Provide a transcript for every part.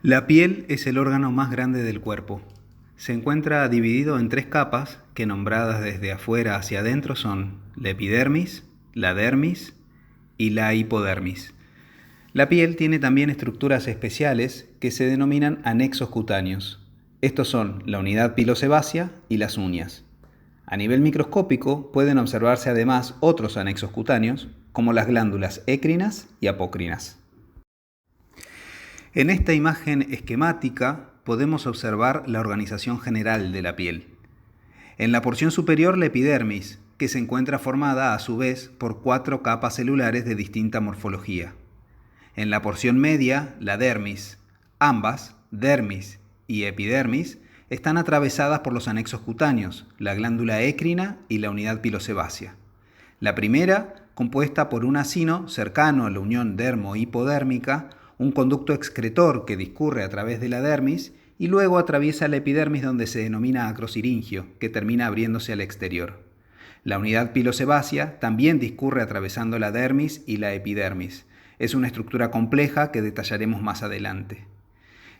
La piel es el órgano más grande del cuerpo. Se encuentra dividido en tres capas que, nombradas desde afuera hacia adentro, son la epidermis, la dermis y la hipodermis. La piel tiene también estructuras especiales que se denominan anexos cutáneos. Estos son la unidad pilosebácea y las uñas. A nivel microscópico pueden observarse además otros anexos cutáneos, como las glándulas écrinas y apócrinas. En esta imagen esquemática podemos observar la organización general de la piel. En la porción superior, la epidermis, que se encuentra formada a su vez por 4 capas celulares de distinta morfología. En la porción media, la dermis. Ambas, dermis y epidermis, están atravesadas por los anexos cutáneos, la glándula écrina y la unidad pilosebácea. La primera, compuesta por un acino cercano a la unión dermo-hipodérmica, un conducto excretor que discurre a través de la dermis y luego atraviesa la epidermis, donde se denomina acrosiringio, que termina abriéndose al exterior. La unidad pilosebácea también discurre atravesando la dermis y la epidermis. Es una estructura compleja que detallaremos más adelante.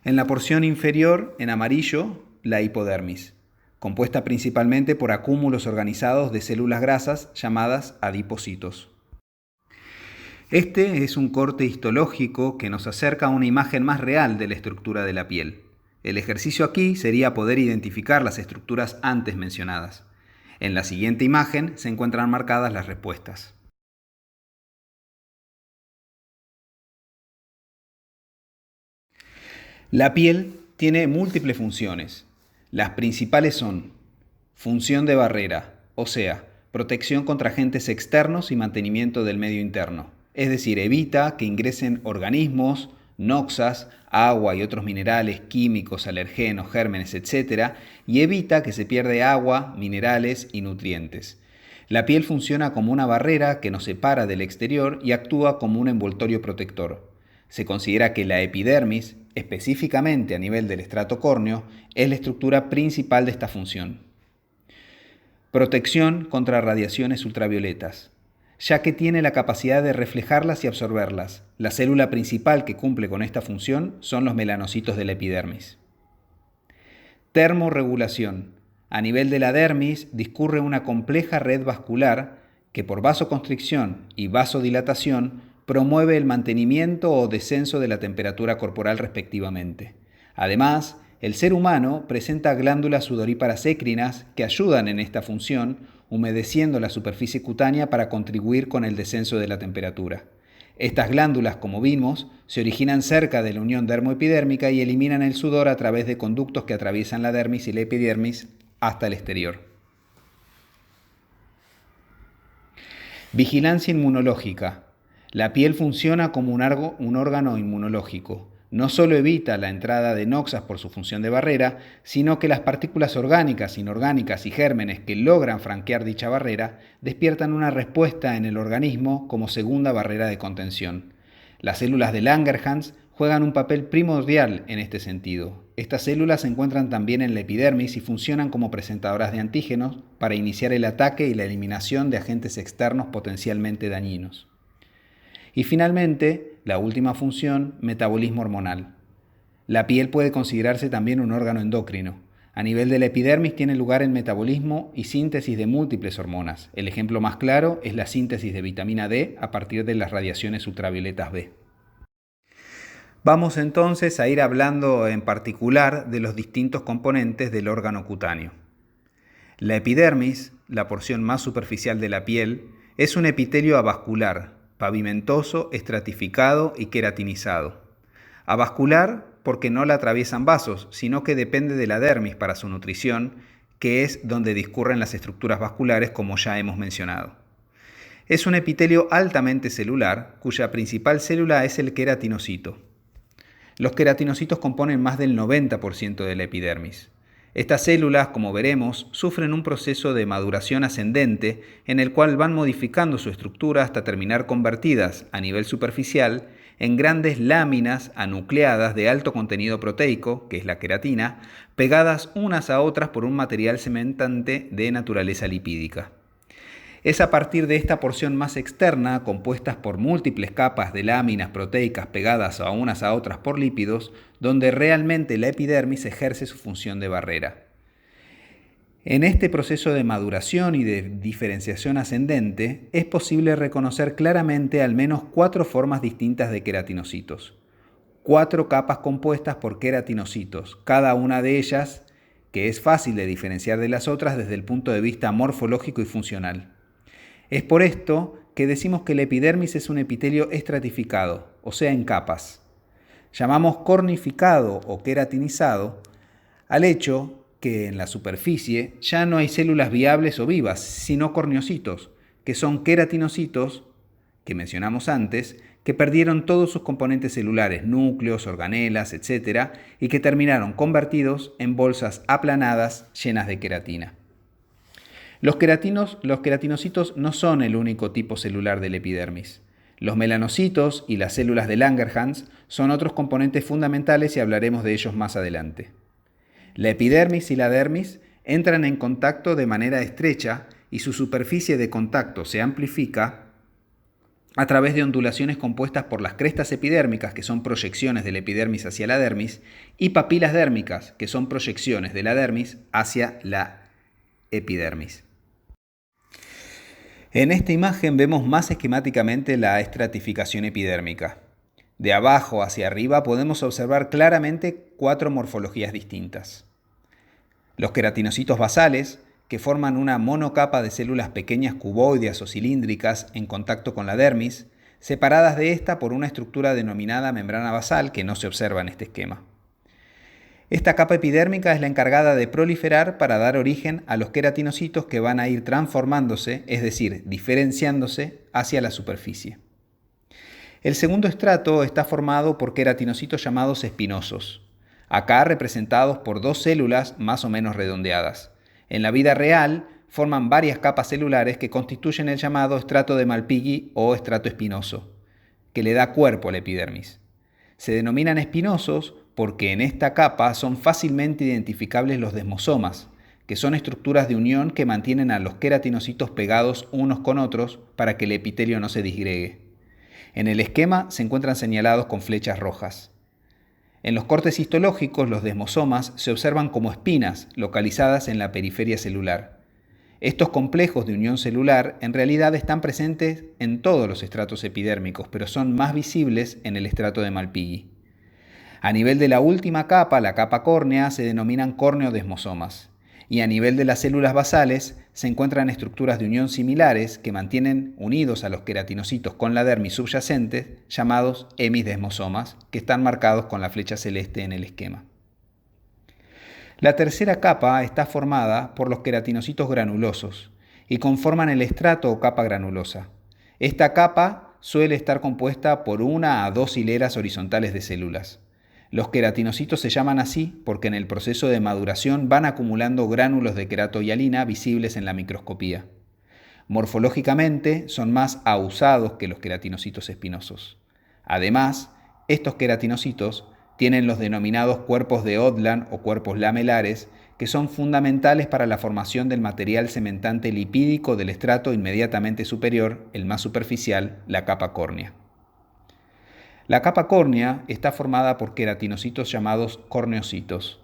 En la porción inferior, en amarillo, la hipodermis, compuesta principalmente por acúmulos organizados de células grasas llamadas adipocitos. Este es un corte histológico que nos acerca a una imagen más real de la estructura de la piel. El ejercicio aquí sería poder identificar las estructuras antes mencionadas. En la siguiente imagen se encuentran marcadas las respuestas. La piel tiene múltiples funciones. Las principales son función de barrera, o sea, protección contra agentes externos y mantenimiento del medio interno. Es decir, evita que ingresen organismos, noxas, agua y otros minerales, químicos, alergenos, gérmenes, etc. Y evita que se pierda agua, minerales y nutrientes. La piel funciona como una barrera que nos separa del exterior y actúa como un envoltorio protector. Se considera que la epidermis, específicamente a nivel del estrato córneo, es la estructura principal de esta función. Protección contra radiaciones ultravioletas, ya que tiene la capacidad de reflejarlas y absorberlas. La célula principal que cumple con esta función son los melanocitos de la epidermis. Termorregulación. A nivel de la dermis discurre una compleja red vascular que, por vasoconstricción y vasodilatación, promueve el mantenimiento o descenso de la temperatura corporal respectivamente. Además, el ser humano presenta glándulas sudoríparas écrinas que ayudan en esta función, humedeciendo la superficie cutánea para contribuir con el descenso de la temperatura. Estas glándulas, como vimos, se originan cerca de la unión dermoepidérmica y eliminan el sudor a través de conductos que atraviesan la dermis y la epidermis hasta el exterior. Vigilancia inmunológica. La piel funciona como un órgano inmunológico. No solo evita la entrada de noxas por su función de barrera, sino que las partículas orgánicas, inorgánicas y gérmenes que logran franquear dicha barrera despiertan una respuesta en el organismo como segunda barrera de contención. Las células de Langerhans juegan un papel primordial en este sentido. Estas células se encuentran también en la epidermis y funcionan como presentadoras de antígenos para iniciar el ataque y la eliminación de agentes externos potencialmente dañinos. Y finalmente, la última función, metabolismo hormonal. La piel puede considerarse también un órgano endocrino. A nivel de la epidermis tiene lugar el metabolismo y síntesis de múltiples hormonas. El ejemplo más claro es la síntesis de vitamina D a partir de las radiaciones ultravioletas B. Vamos entonces a ir hablando en particular de los distintos componentes del órgano cutáneo. La epidermis, la porción más superficial de la piel, es un epitelio avascular, pavimentoso, estratificado y queratinizado. Avascular porque no la atraviesan vasos, sino que depende de la dermis para su nutrición, que es donde discurren las estructuras vasculares, como ya hemos mencionado. Es un epitelio altamente celular, cuya principal célula es el queratinocito. Los queratinocitos componen más del 90% de la epidermis. Estas células, como veremos, sufren un proceso de maduración ascendente en el cual van modificando su estructura hasta terminar convertidas, a nivel superficial, en grandes láminas anucleadas de alto contenido proteico, que es la queratina, pegadas unas a otras por un material cementante de naturaleza lipídica. Es a partir de esta porción más externa, compuestas por múltiples capas de láminas proteicas pegadas a unas a otras por lípidos, donde realmente la epidermis ejerce su función de barrera. En este proceso de maduración y de diferenciación ascendente, es posible reconocer claramente al menos 4 formas distintas de queratinocitos. 4 capas compuestas por queratinocitos, cada una de ellas que es fácil de diferenciar de las otras desde el punto de vista morfológico y funcional. Es por esto que decimos que la epidermis es un epitelio estratificado, o sea, en capas. Llamamos cornificado o queratinizado al hecho que en la superficie ya no hay células viables o vivas, sino corneocitos, que son queratinocitos, que mencionamos antes, que perdieron todos sus componentes celulares, núcleos, organelas, etc., y que terminaron convertidos en bolsas aplanadas llenas de queratina. Los queratinocitos no son el único tipo celular del epidermis. Los melanocitos y las células de Langerhans son otros componentes fundamentales y hablaremos de ellos más adelante. La epidermis y la dermis entran en contacto de manera estrecha y su superficie de contacto se amplifica a través de ondulaciones compuestas por las crestas epidérmicas, que son proyecciones de la epidermis hacia la dermis, y papilas dérmicas, que son proyecciones de la dermis hacia la epidermis. En esta imagen vemos más esquemáticamente la estratificación epidérmica. De abajo hacia arriba podemos observar claramente 4 morfologías distintas. Los queratinocitos basales, que forman una monocapa de células pequeñas cuboideas o cilíndricas en contacto con la dermis, separadas de esta por una estructura denominada membrana basal que no se observa en este esquema. Esta capa epidérmica es la encargada de proliferar para dar origen a los queratinocitos que van a ir transformándose, es decir, diferenciándose hacia la superficie. El segundo estrato está formado por queratinocitos llamados espinosos, acá representados por 2 células más o menos redondeadas. En la vida real forman varias capas celulares que constituyen el llamado estrato de Malpighi o estrato espinoso, que le da cuerpo a la epidermis. Se denominan espinosos porque en esta capa son fácilmente identificables los desmosomas, que son estructuras de unión que mantienen a los queratinocitos pegados unos con otros para que el epitelio no se disgregue. En el esquema se encuentran señalados con flechas rojas. En los cortes histológicos, los desmosomas se observan como espinas localizadas en la periferia celular. Estos complejos de unión celular en realidad están presentes en todos los estratos epidérmicos, pero son más visibles en el estrato de Malpighi. A nivel de la última capa, la capa córnea, se denominan córneo-desmosomas. Y a nivel de las células basales se encuentran estructuras de unión similares que mantienen unidos a los queratinocitos con la dermis subyacente, llamados hemisdesmosomas, que están marcados con la flecha celeste en el esquema. La tercera capa está formada por los queratinocitos granulosos y conforman el estrato o capa granulosa. Esta capa suele estar compuesta por 1 a 2 hileras horizontales de células. Los queratinocitos se llaman así porque en el proceso de maduración van acumulando gránulos de queratohialina visibles en la microscopía. Morfológicamente son más ahusados que los queratinocitos espinosos. Además, estos queratinocitos tienen los denominados cuerpos de Odland o cuerpos lamelares, que son fundamentales para la formación del material cementante lipídico del estrato inmediatamente superior, el más superficial, la capa córnea. La capa córnea está formada por queratinocitos llamados corneocitos.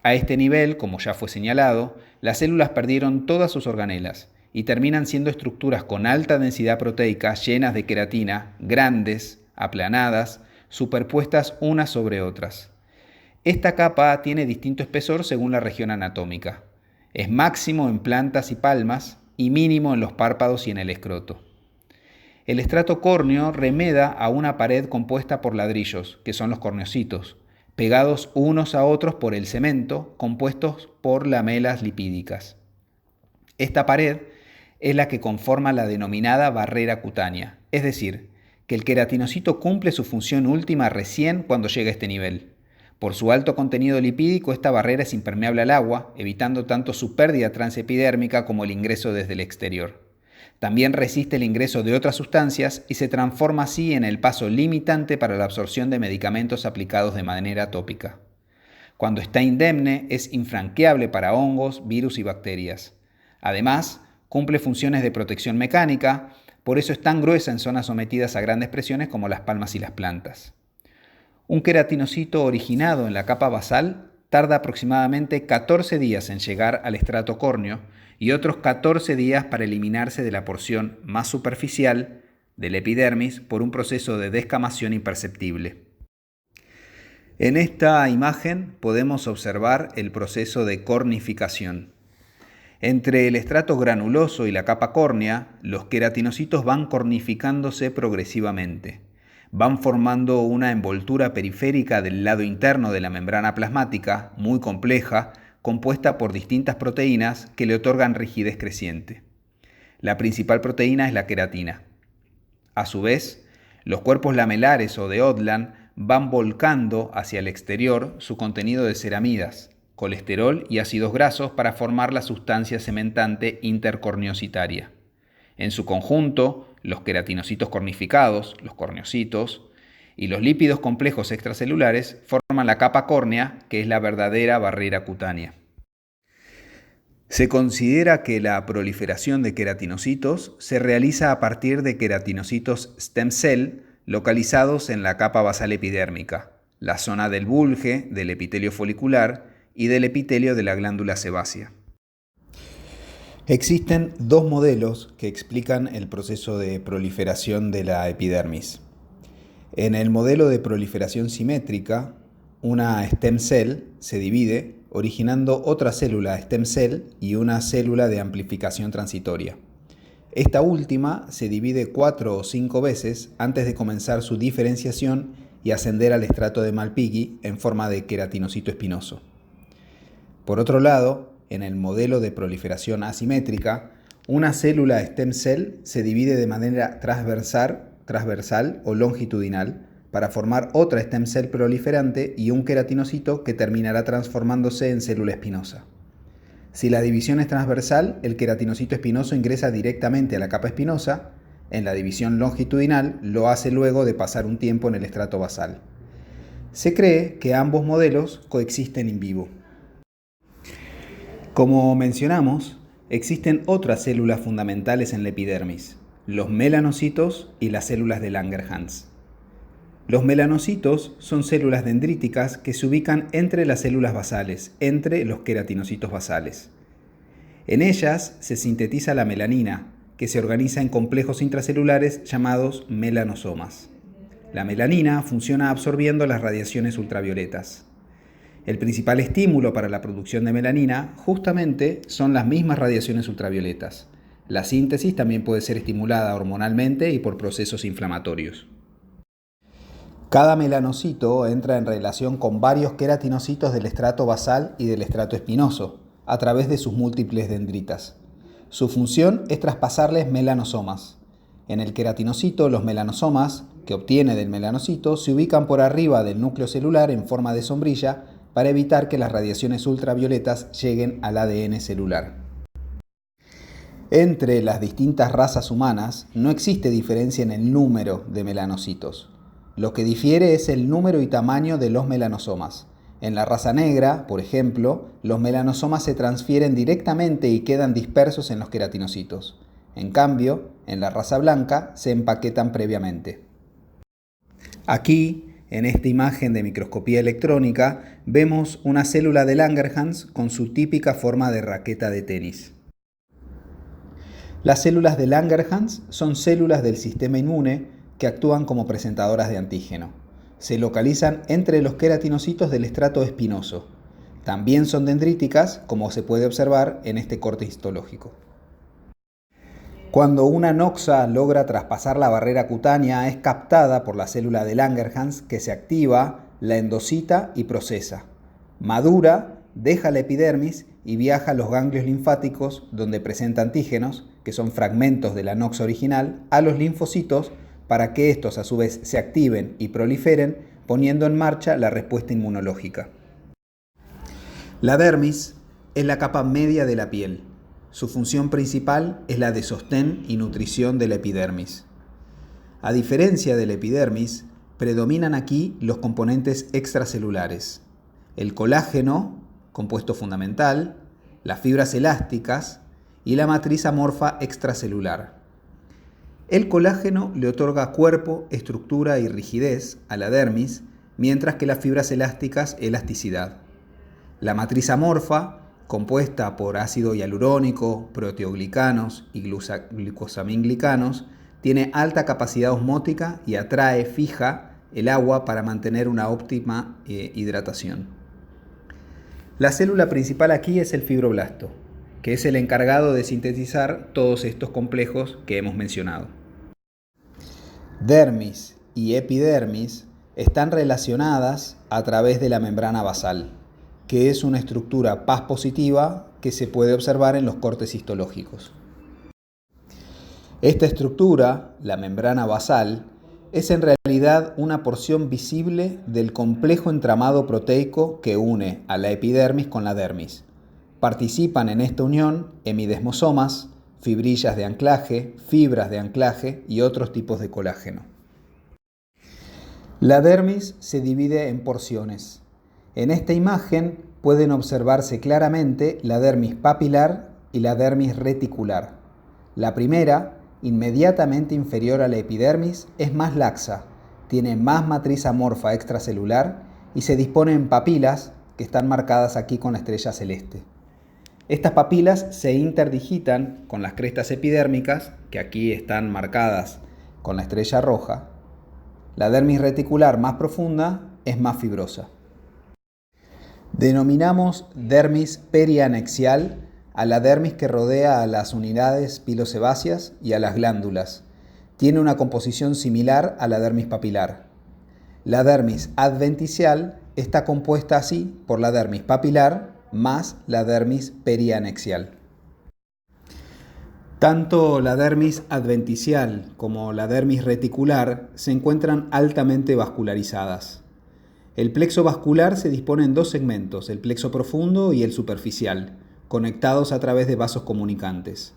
A este nivel, como ya fue señalado, las células perdieron todas sus organelas y terminan siendo estructuras con alta densidad proteica llenas de queratina, grandes, aplanadas, superpuestas unas sobre otras. Esta capa tiene distinto espesor según la región anatómica. Es máximo en plantas y palmas y mínimo en los párpados y en el escroto. El estrato córneo remeda a una pared compuesta por ladrillos, que son los corneocitos, pegados unos a otros por el cemento, compuestos por lamelas lipídicas. Esta pared es la que conforma la denominada barrera cutánea, es decir, que el queratinocito cumple su función última recién cuando llega a este nivel. Por su alto contenido lipídico, esta barrera es impermeable al agua, evitando tanto su pérdida transepidérmica como el ingreso desde el exterior. También resiste el ingreso de otras sustancias y se transforma así en el paso limitante para la absorción de medicamentos aplicados de manera tópica. Cuando está indemne, es infranqueable para hongos, virus y bacterias. Además, Cumple funciones de protección mecánica, por eso es tan gruesa en zonas sometidas a grandes presiones como las palmas y las plantas. Un queratinocito originado en la capa basal tarda aproximadamente 14 días en llegar al estrato córneo y otros 14 días para eliminarse de la porción más superficial del epidermis por un proceso de descamación imperceptible. En esta imagen podemos observar el proceso de cornificación. Entre el estrato granuloso y la capa córnea, los queratinocitos van cornificándose progresivamente. Van formando una envoltura periférica del lado interno de la membrana plasmática, muy compleja, compuesta por distintas proteínas que le otorgan rigidez creciente. La principal proteína es la queratina. A su vez, los cuerpos lamelares o de Odland van volcando hacia el exterior su contenido de ceramidas, colesterol y ácidos grasos para formar la sustancia cementante intercorneocitaria. En su conjunto, los queratinocitos cornificados, los corneocitos, y los lípidos complejos extracelulares forman la capa córnea, que es la verdadera barrera cutánea. Se considera que la proliferación de queratinocitos se realiza a partir de queratinocitos stem cell localizados en la capa basal epidérmica, la zona del bulge, del epitelio folicular y del epitelio de la glándula sebácea. Existen dos modelos que explican el proceso de proliferación de la epidermis. En el modelo de proliferación simétrica, una stem cell se divide originando otra célula stem cell y una célula de amplificación transitoria. Esta última se divide 4 o 5 veces antes de comenzar su diferenciación y ascender al estrato de Malpighi en forma de queratinocito espinoso. Por otro lado, en el modelo de proliferación asimétrica, una célula stem cell se divide de manera transversal o longitudinal para formar otra stem cell proliferante y un queratinocito que terminará transformándose en célula espinosa. Si la división es transversal, el queratinocito espinoso ingresa directamente a la capa espinosa. En la división longitudinal lo hace luego de pasar un tiempo en el estrato basal. Se cree que ambos modelos coexisten in vivo. Como mencionamos, existen otras células fundamentales en la epidermis, los melanocitos y las células de Langerhans. Los melanocitos son células dendríticas que se ubican entre las células basales, entre los queratinocitos basales. En ellas se sintetiza la melanina, que se organiza en complejos intracelulares llamados melanosomas. La melanina funciona absorbiendo las radiaciones ultravioletas. El principal estímulo para la producción de melanina justamente son las mismas radiaciones ultravioletas. La síntesis también puede ser estimulada hormonalmente y por procesos inflamatorios. Cada melanocito entra en relación con varios queratinocitos del estrato basal y del estrato espinoso, a través de sus múltiples dendritas. Su función es traspasarles melanosomas. En el queratinocito, los melanosomas que obtiene del melanocito se ubican por arriba del núcleo celular en forma de sombrilla para evitar que las radiaciones ultravioletas lleguen al ADN celular. Entre las distintas razas humanas no existe diferencia en el número de melanocitos. Lo que difiere es el número y tamaño de los melanosomas. En la raza negra, por ejemplo, los melanosomas se transfieren directamente y quedan dispersos en los queratinocitos. En cambio, en la raza blanca se empaquetan previamente. Aquí, en esta imagen de microscopía electrónica, vemos una célula de Langerhans con su típica forma de raqueta de tenis. Las células de Langerhans son células del sistema inmune que actúan como presentadoras de antígeno. Se localizan entre los queratinocitos del estrato espinoso. También son dendríticas, como se puede observar en este corte histológico. Cuando una noxa logra traspasar la barrera cutánea, es captada por la célula de Langerhans que se activa, la endocita y procesa. Madura, deja la epidermis y viaja a los ganglios linfáticos donde presenta antígenos, que son fragmentos de la noxa original, a los linfocitos para que estos a su vez se activen y proliferen, poniendo en marcha la respuesta inmunológica. La dermis es la capa media de la piel. Su función principal es la de sostén y nutrición de la epidermis. A diferencia de la epidermis, predominan aquí los componentes extracelulares: el colágeno, compuesto fundamental, las fibras elásticas y la matriz amorfa extracelular. El colágeno le otorga cuerpo, estructura y rigidez a la dermis, mientras que las fibras elásticas elasticidad. La matriz amorfa, compuesta por ácido hialurónico, proteoglicanos y glucosaminglicanos, tiene alta capacidad osmótica y fija el agua para mantener una óptima hidratación. La célula principal aquí es el fibroblasto, que es el encargado de sintetizar todos estos complejos que hemos mencionado. Dermis y epidermis están relacionadas a través de la membrana basal, que es una estructura Pas positiva que se puede observar en los cortes histológicos. Esta estructura, la membrana basal, es en realidad una porción visible del complejo entramado proteico que une a la epidermis con la dermis. Participan en esta unión hemidesmosomas, fibrillas de anclaje, fibras de anclaje y otros tipos de colágeno. La dermis se divide en porciones. En esta imagen pueden observarse claramente la dermis papilar y la dermis reticular. La primera, inmediatamente inferior a la epidermis, es más laxa, tiene más matriz amorfa extracelular y se dispone en papilas que están marcadas aquí con la estrella celeste. Estas papilas se interdigitan con las crestas epidérmicas, que aquí están marcadas con la estrella roja. La dermis reticular más profunda es más fibrosa. Denominamos dermis perianexial a la dermis que rodea a las unidades pilosebáceas y a las glándulas. Tiene una composición similar a la dermis papilar. La dermis adventicial está compuesta así por la dermis papilar más la dermis perianexial. Tanto la dermis adventicial como la dermis reticular se encuentran altamente vascularizadas. El plexo vascular se dispone en dos segmentos, el plexo profundo y el superficial, conectados a través de vasos comunicantes.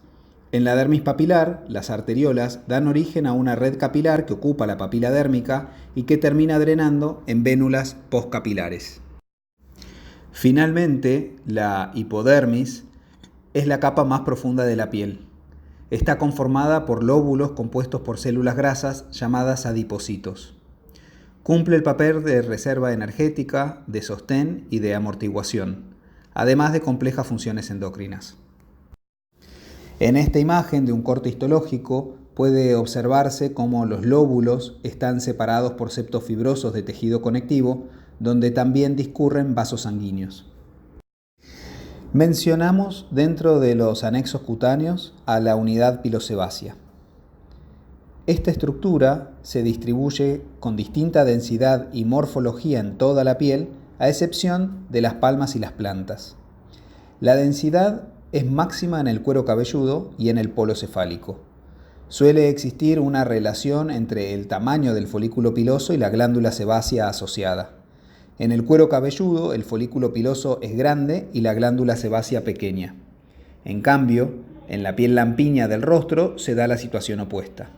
En la dermis papilar, las arteriolas dan origen a una red capilar que ocupa la papila dérmica y que termina drenando en vénulas postcapilares. Finalmente, la hipodermis es la capa más profunda de la piel. Está conformada por lóbulos compuestos por células grasas llamadas adipocitos. Cumple el papel de reserva energética, de sostén y de amortiguación, además de complejas funciones endocrinas. En esta imagen de un corte histológico puede observarse cómo los lóbulos están separados por septos fibrosos de tejido conectivo, donde también discurren vasos sanguíneos. Mencionamos dentro de los anexos cutáneos a la unidad pilosebácea. Esta estructura se distribuye con distinta densidad y morfología en toda la piel, a excepción de las palmas y las plantas. La densidad es máxima en el cuero cabelludo y en el polo cefálico. Suele existir una relación entre el tamaño del folículo piloso y la glándula sebácea asociada. En el cuero cabelludo, el folículo piloso es grande y la glándula sebácea pequeña. En cambio, en la piel lampiña del rostro se da la situación opuesta.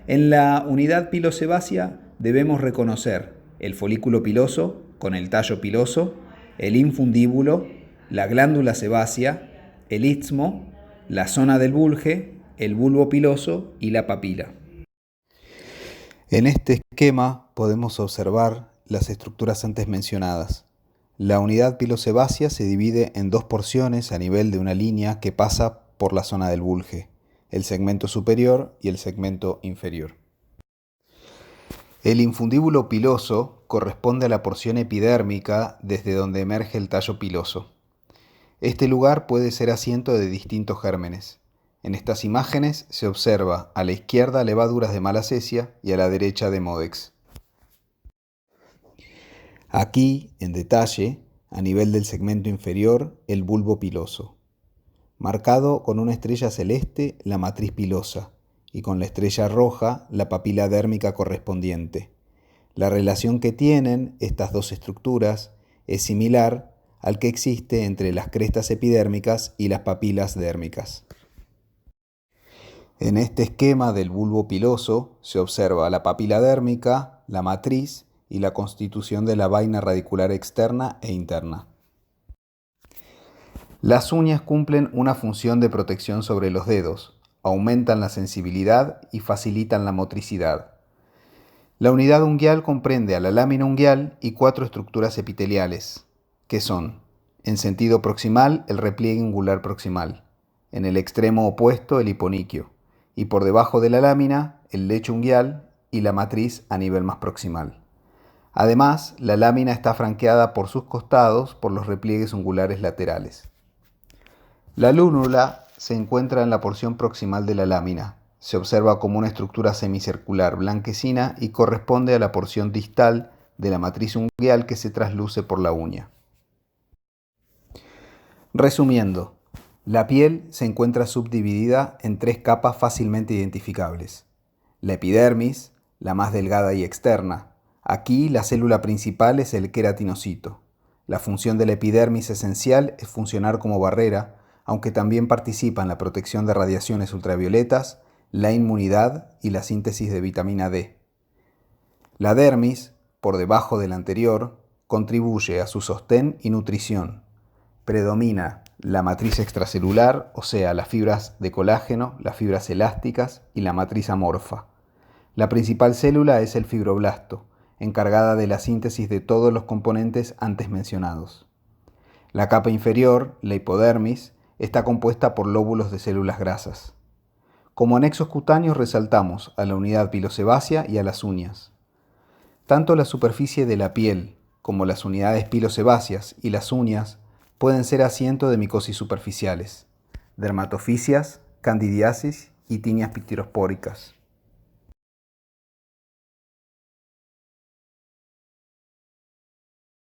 En la unidad pilosebácea debemos reconocer el folículo piloso con el tallo piloso, el infundíbulo, la glándula sebácea, el istmo, la zona del bulge, el bulbo piloso y la papila. En este esquema podemos observar las estructuras antes mencionadas. La unidad pilosebácea se divide en dos porciones a nivel de una línea que pasa por la zona del bulge, el segmento superior y el segmento inferior. El infundíbulo piloso corresponde a la porción epidérmica desde donde emerge el tallo piloso. Este lugar puede ser asiento de distintos gérmenes. En estas imágenes se observa a la izquierda levaduras de Malassezia y a la derecha de Modex. Aquí, en detalle, a nivel del segmento inferior, el bulbo piloso, marcado con una estrella celeste, la matriz pilosa, y con la estrella roja, la papila dérmica correspondiente. La relación que tienen estas dos estructuras es similar al que existe entre las crestas epidérmicas y las papilas dérmicas. En este esquema del bulbo piloso se observa la papila dérmica, la matriz y la constitución de la vaina radicular externa e interna. Las uñas cumplen una función de protección sobre los dedos, aumentan la sensibilidad y facilitan la motricidad. La unidad unguial comprende a la lámina unguial y 4 estructuras epiteliales, que son, en sentido proximal, el repliegue ungular proximal, en el extremo opuesto el hiponiquio, y por debajo de la lámina el lecho unguial y la matriz a nivel más proximal. Además, la lámina está franqueada por sus costados por los repliegues ungulares laterales. La lúnula se encuentra en la porción proximal de la lámina. Se observa como una estructura semicircular blanquecina y corresponde a la porción distal de la matriz unguial que se trasluce por la uña. Resumiendo, la piel se encuentra subdividida en 3 capas fácilmente identificables. La epidermis, la más delgada y externa. Aquí la célula principal es el queratinocito. La función de la epidermis esencial es funcionar como barrera, aunque también participa en la protección de radiaciones ultravioletas, la inmunidad y la síntesis de vitamina D. La dermis, por debajo de la anterior, contribuye a su sostén y nutrición. Predomina la matriz extracelular, o sea, las fibras de colágeno, las fibras elásticas y la matriz amorfa. La principal célula es el fibroblasto, encargada de la síntesis de todos los componentes antes mencionados. La capa inferior, la hipodermis, está compuesta por lóbulos de células grasas. Como anexos cutáneos resaltamos a la unidad pilosebácea y a las uñas. Tanto la superficie de la piel como las unidades pilosebáceas y las uñas pueden ser asiento de micosis superficiales, dermatofisias, candidiasis y tinias pictirospóricas.